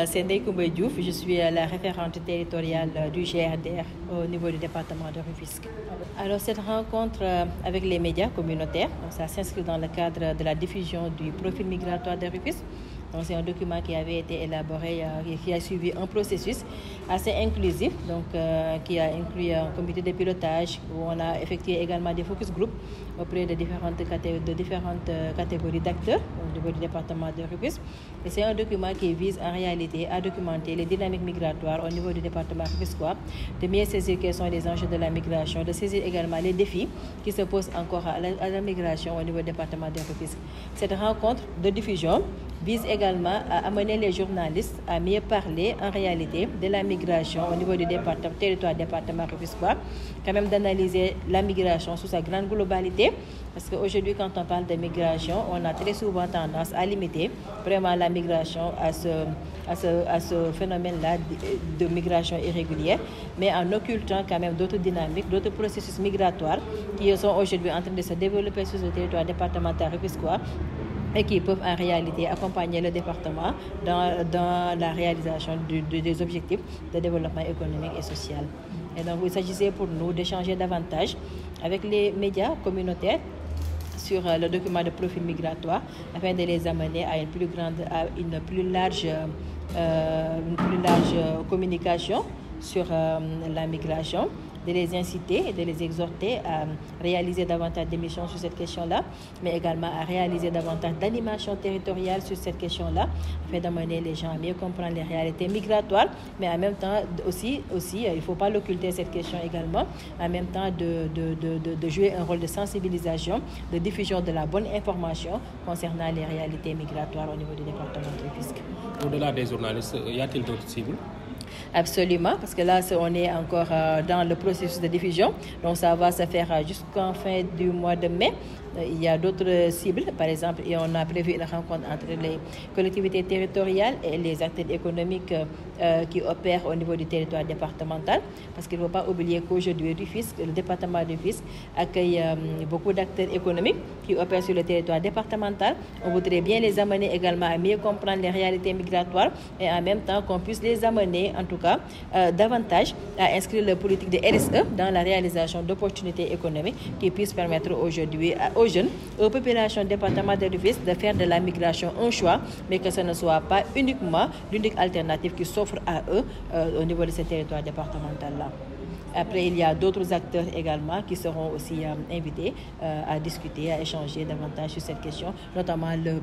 C'est Ndeye Koumba Diouf, je suis la référente territoriale du GRDR au niveau du département de Rufisque. Alors cette rencontre avec les médias communautaires, ça s'inscrit dans le cadre de la diffusion du profil migratoire de Rufisque. Donc c'est un document qui avait été élaboré et qui a suivi un processus assez inclusif, qui a inclus un comité de pilotage où on a effectué également des focus groups auprès de différentes catégories d'acteurs au niveau du département de Rufisque. Et c'est un document qui vise en réalité à documenter les dynamiques migratoires au niveau du département rufisquois, de mieux saisir quels sont les enjeux de la migration, de saisir également les défis qui se posent encore à la migration au niveau du département de Rufisque. Cette rencontre de diffusion vise également à amener les journalistes à mieux parler en réalité de la migration au niveau du territoire département rufisquois, quand même d'analyser la migration sous sa grande globalité, parce qu'aujourd'hui quand on parle de migration, on a très souvent tendance à limiter vraiment la migration à ce phénomène-là de migration irrégulière, mais en occultant quand même d'autres dynamiques, d'autres processus migratoires qui sont aujourd'hui en train de se développer sur le territoire départemental rufisquois et qui peuvent en réalité accompagner le département dans la réalisation des objectifs de développement économique et social. Et donc il s'agissait pour nous d'échanger davantage avec les médias communautaires sur le document de profil migratoire afin de les amener à une plus large communication sur la migration, de les inciter et de les exhorter à réaliser davantage d'émissions sur cette question-là, mais également à réaliser davantage d'animations territoriales sur cette question-là, afin d'amener les gens à mieux comprendre les réalités migratoires, mais en même temps aussi il ne faut pas l'occulter cette question également, en même temps de jouer un rôle de sensibilisation, de diffusion de la bonne information concernant les réalités migratoires au niveau du département de Rufisque. Au-delà des journalistes, y a-t-il d'autres cibles? Absolument, parce que là, on est encore dans le processus de diffusion. Donc, ça va se faire jusqu'en fin du mois de mai. Il y a d'autres cibles, par exemple, et on a prévu une rencontre entre les collectivités territoriales et les acteurs économiques qui opèrent au niveau du territoire départemental. Parce qu'il ne faut pas oublier qu'aujourd'hui, le département de Rufisque accueille beaucoup d'acteurs économiques qui opèrent sur le territoire départemental. On voudrait bien les amener également à mieux comprendre les réalités migratoires et en même temps qu'on puisse les amener, en tout cas, davantage à inscrire la politique de RSE dans la réalisation d'opportunités économiques qui puissent permettre aujourd'hui aux jeunes, aux populations du département de Rufisque de faire de la migration un choix, mais que ce ne soit pas uniquement l'unique alternative qui s'offre à eux au niveau de ce territoire départemental-là. Après, il y a d'autres acteurs également qui seront aussi invités à discuter, à échanger davantage sur cette question, notamment le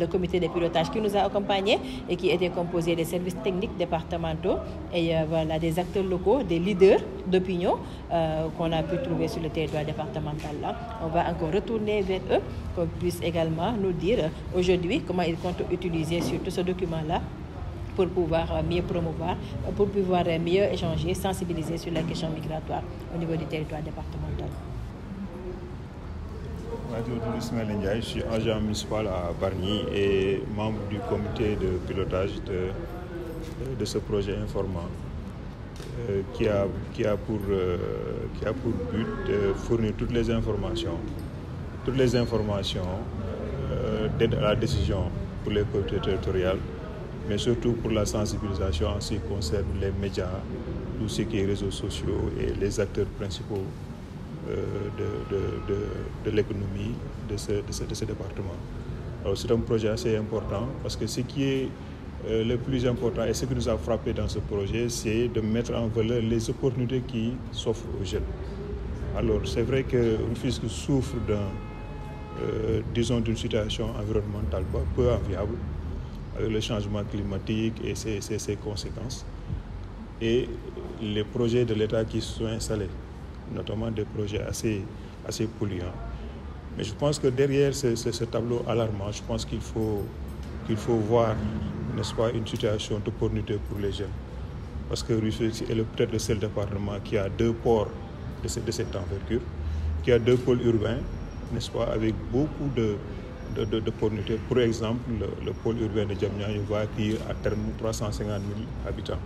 comité de pilotage qui nous a accompagnés et qui était composé des services techniques départementaux et voilà, des acteurs locaux, des leaders d'opinion qu'on a pu trouver sur le territoire départemental. Là. On va encore retourner vers eux, qu'on puisse également nous dire aujourd'hui comment ils comptent utiliser surtout ce document-là pour pouvoir mieux promouvoir, pour pouvoir mieux échanger, sensibiliser sur la question migratoire au niveau du territoire départemental. Je suis agent municipal à Bargny et membre du comité de pilotage de ce projet informant qui a pour but de fournir toutes les informations d'aide à la décision pour les collectivités territoriales, mais surtout pour la sensibilisation en ce qui concerne les médias, tout ce qui est réseaux sociaux et les acteurs principaux de l'économie de ce département. Alors c'est un projet assez important parce que ce qui est le plus important et ce qui nous a frappé dans ce projet, c'est de mettre en valeur les opportunités qui s'offrent aux jeunes. Alors c'est vrai que Rufisque souffre d'une situation environnementale peu enviable, avec le changement climatique et ses conséquences, et les projets de l'État qui se sont installés, notamment des projets assez polluants. Mais je pense que derrière ce tableau alarmant, je pense qu'il faut voir, n'est-ce pas, une situation d'opportunité pour les jeunes. Parce que Rufisque est peut-être le seul département qui a deux ports de cette envergure, qui a deux pôles urbains, n'est-ce pas, avec beaucoup d'opportunités. Pour exemple, le pôle urbain de Diamniadio va accueillir à terme 350 000 habitants.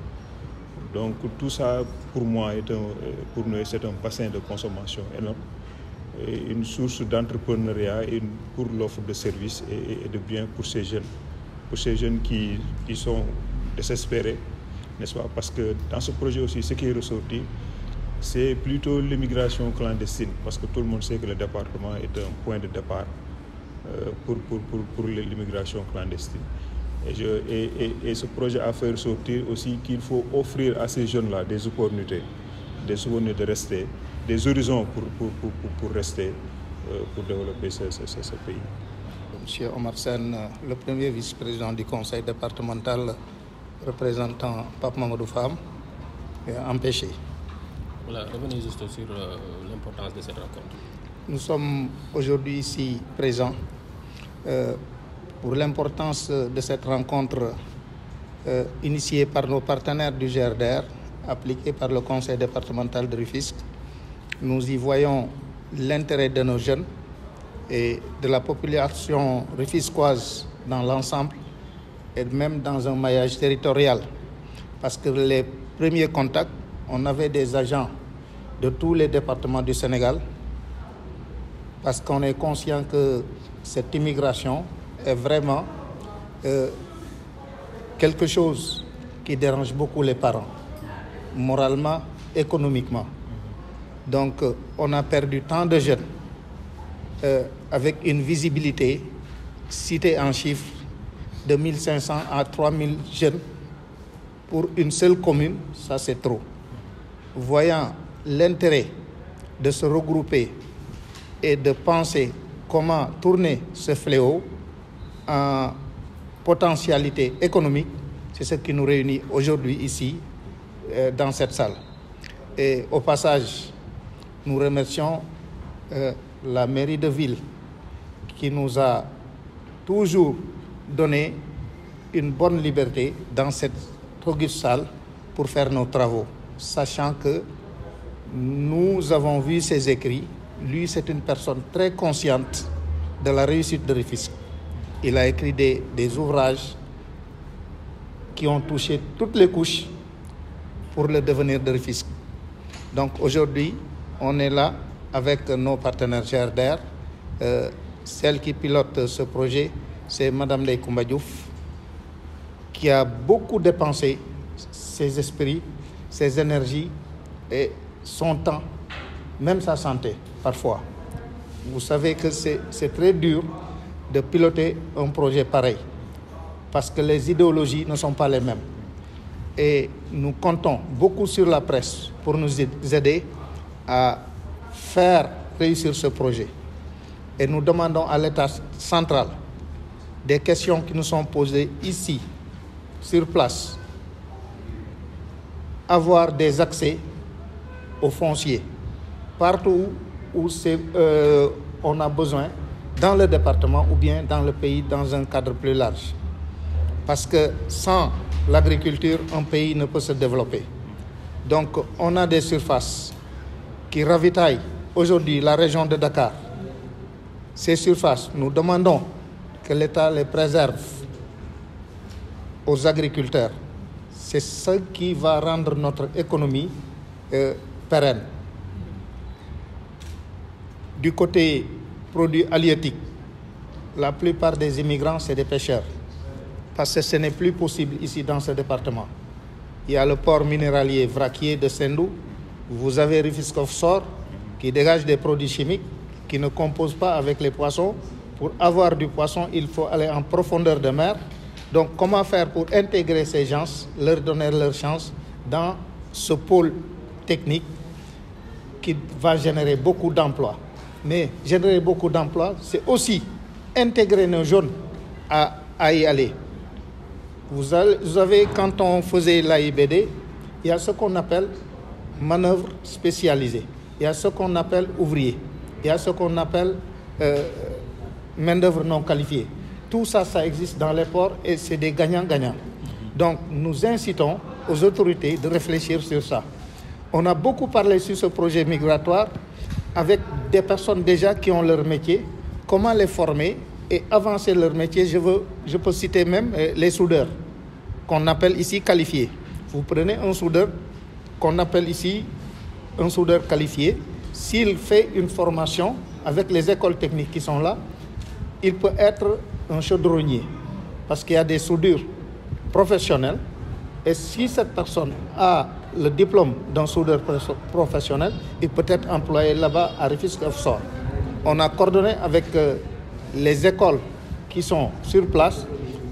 Donc tout ça, pour moi, pour nous, c'est un bassin de consommation énorme, et une source d'entrepreneuriat pour l'offre de services et de biens pour ces jeunes. pour ces jeunes qui sont désespérés, n'est-ce pas? Parce que dans ce projet aussi, ce qui est ressorti, c'est plutôt l'immigration clandestine, parce que tout le monde sait que le département est un point de départ pour l'immigration clandestine. Et ce projet a fait ressortir aussi qu'il faut offrir à ces jeunes-là des opportunités de rester, des horizons pour rester, pour développer ce pays. Monsieur Omar Sène, le premier vice-président du conseil départemental représentant Pape Mamadou Fam, est empêché. Voilà, revenez juste sur l'importance de cette rencontre. Nous sommes aujourd'hui ici présents pour l'importance de cette rencontre initiée par nos partenaires du GRDR, appliquée par le conseil départemental de Rufisque. Nous y voyons l'intérêt de nos jeunes et de la population rufisquoise dans l'ensemble et même dans un maillage territorial. Parce que les premiers contacts, on avait des agents de tous les départements du Sénégal, parce qu'on est conscient que cette immigration est vraiment quelque chose qui dérange beaucoup les parents, moralement, économiquement. Donc, on a perdu tant de jeunes avec une visibilité citée en chiffres de 1500 à 3000 jeunes pour une seule commune, ça c'est trop. Voyant l'intérêt de se regrouper et de penser comment tourner ce fléau en potentialité économique, c'est ce qui nous réunit aujourd'hui ici, dans cette salle. Et au passage, nous remercions la mairie de ville qui nous a toujours donné une bonne liberté dans cette auguste salle pour faire nos travaux, sachant que nous avons vu ses écrits. Lui, c'est une personne très consciente de la réussite de Rufisque. Il a écrit des ouvrages qui ont touché toutes les couches pour le devenir de Rufisque. Donc aujourd'hui, on est là avec nos partenaires GRDR. Celle qui pilote ce projet, c'est Madame Ndeye Coumba Diouf, qui a beaucoup dépensé ses esprits, ses énergies et son temps, même sa santé, parfois. Vous savez que c'est très dur de piloter un projet pareil, parce que les idéologies ne sont pas les mêmes. Et nous comptons beaucoup sur la presse pour nous aider à faire réussir ce projet. Et nous demandons à l'État central des questions qui nous sont posées ici, sur place, avoir des accès aux fonciers, partout où on a besoin, dans le département ou bien dans le pays, dans un cadre plus large. Parce que sans l'agriculture, un pays ne peut se développer. Donc on a des surfaces qui ravitaillent aujourd'hui la région de Dakar. Ces surfaces, nous demandons que l'État les préserve aux agriculteurs. C'est ce qui va rendre notre économie pérenne. Du côté produits halieutiques, la plupart des immigrants, c'est des pêcheurs. Parce que ce n'est plus possible ici dans ce département. Il y a le port minéralier vraquier de Sendou. Vous avez Rufisque Offshore qui dégage des produits chimiques qui ne composent pas avec les poissons. Pour avoir du poisson, il faut aller en profondeur de mer. Donc, comment faire pour intégrer ces gens, leur donner leur chance dans ce pôle technique qui va générer beaucoup d'emplois. Mais générer beaucoup d'emplois, c'est aussi intégrer nos jeunes à y aller. Vous avez, quand on faisait l'AIBD, il y a ce qu'on appelle manœuvre spécialisée. Il y a ce qu'on appelle ouvrier. Il y a ce qu'on appelle main-d'œuvre non qualifiée. Tout ça, ça existe dans les ports et c'est des gagnants-gagnants. Donc, nous incitons aux autorités de réfléchir sur ça. On a beaucoup parlé sur ce projet migratoire avec des personnes déjà qui ont leur métier, comment les former et avancer leur métier. Je peux citer même les soudeurs, qu'on appelle ici qualifiés. Vous prenez un soudeur qu'on appelle ici un soudeur qualifié. S'il fait une formation avec les écoles techniques qui sont là, il peut être un chaudronnier. parce qu'il y a des soudures professionnelles. Et si cette personne a le diplôme d'un soudeur professionnel, il peut être employé là-bas à Rufisque Offshore. On a coordonné avec les écoles qui sont sur place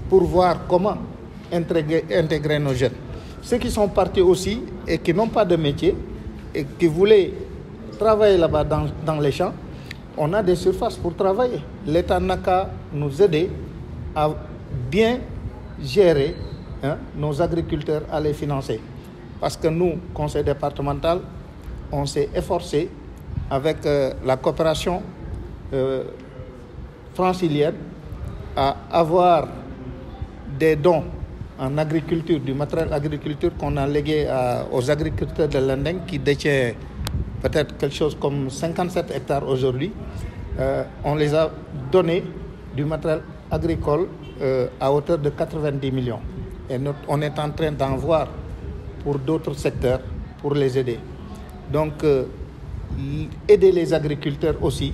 pour voir comment intégrer nos jeunes. Ceux qui sont partis aussi et qui n'ont pas de métier et qui voulaient travailler là-bas dans les champs, on a des surfaces pour travailler. L'État n'a qu'à nous aider à bien gérer nos agriculteurs, à les financer. Parce que nous, conseil départemental, on s'est efforcé avec la coopération francilienne à avoir des dons en agriculture, du matériel agriculture qu'on a légué aux agriculteurs de Lendeng qui détiennent peut-être quelque chose comme 57 hectares aujourd'hui. On les a donné du matériel agricole à hauteur de 90 millions. Et on est en train d'en voir pour d'autres secteurs pour les aider. Donc, aider les agriculteurs aussi,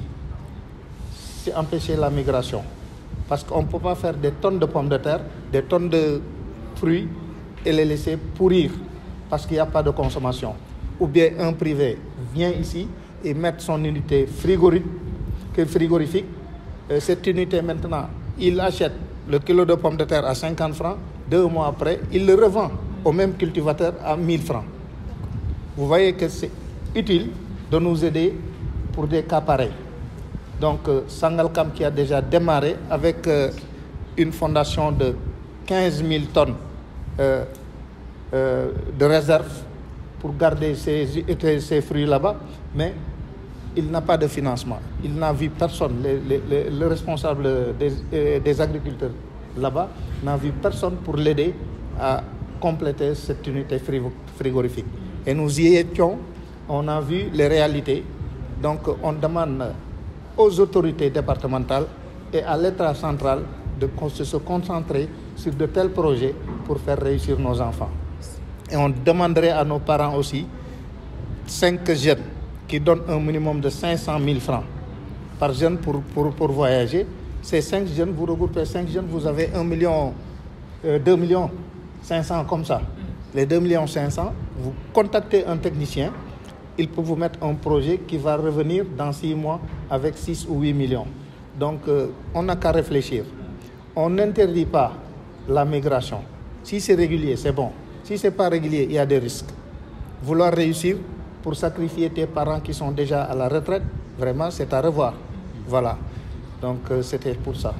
c'est empêcher la migration. Parce qu'on ne peut pas faire des tonnes de pommes de terre, des tonnes de fruits et les laisser pourrir parce qu'il n'y a pas de consommation. Ou bien un privé vient ici et met son unité frigorifique. Cette unité maintenant, il achète le kilo de pommes de terre à 50 francs. 2 mois après, il le revend au même cultivateur à 1000 francs. Vous voyez que c'est utile de nous aider pour des cas pareils. Donc, Sangalkam qui a déjà démarré avec une fondation de 15 000 tonnes de réserve pour garder ces fruits là-bas, mais il n'a pas de financement. Il n'a vu personne, le responsable des agriculteurs là-bas n'a vu personne pour l'aider à compléter cette unité frigorifique. Et nous y étions, on a vu les réalités. Donc on demande aux autorités départementales et à l'État central de se concentrer sur de tels projets pour faire réussir nos enfants. Et on demanderait à nos parents aussi 5 jeunes qui donnent un minimum de 500 000 francs par jeune pour voyager. Ces 5 jeunes, vous regroupez 5 jeunes, vous avez 2 millions 500 comme ça. Les 2 millions 500, vous contactez un technicien, il peut vous mettre un projet qui va revenir dans 6 mois avec 6 ou 8 millions. Donc, on n'a qu'à réfléchir. On n'interdit pas la migration. Si c'est régulier, c'est bon. Si ce n'est pas régulier, il y a des risques. Vouloir réussir pour sacrifier tes parents qui sont déjà à la retraite, vraiment, c'est à revoir. Voilà. Donc, c'était pour ça.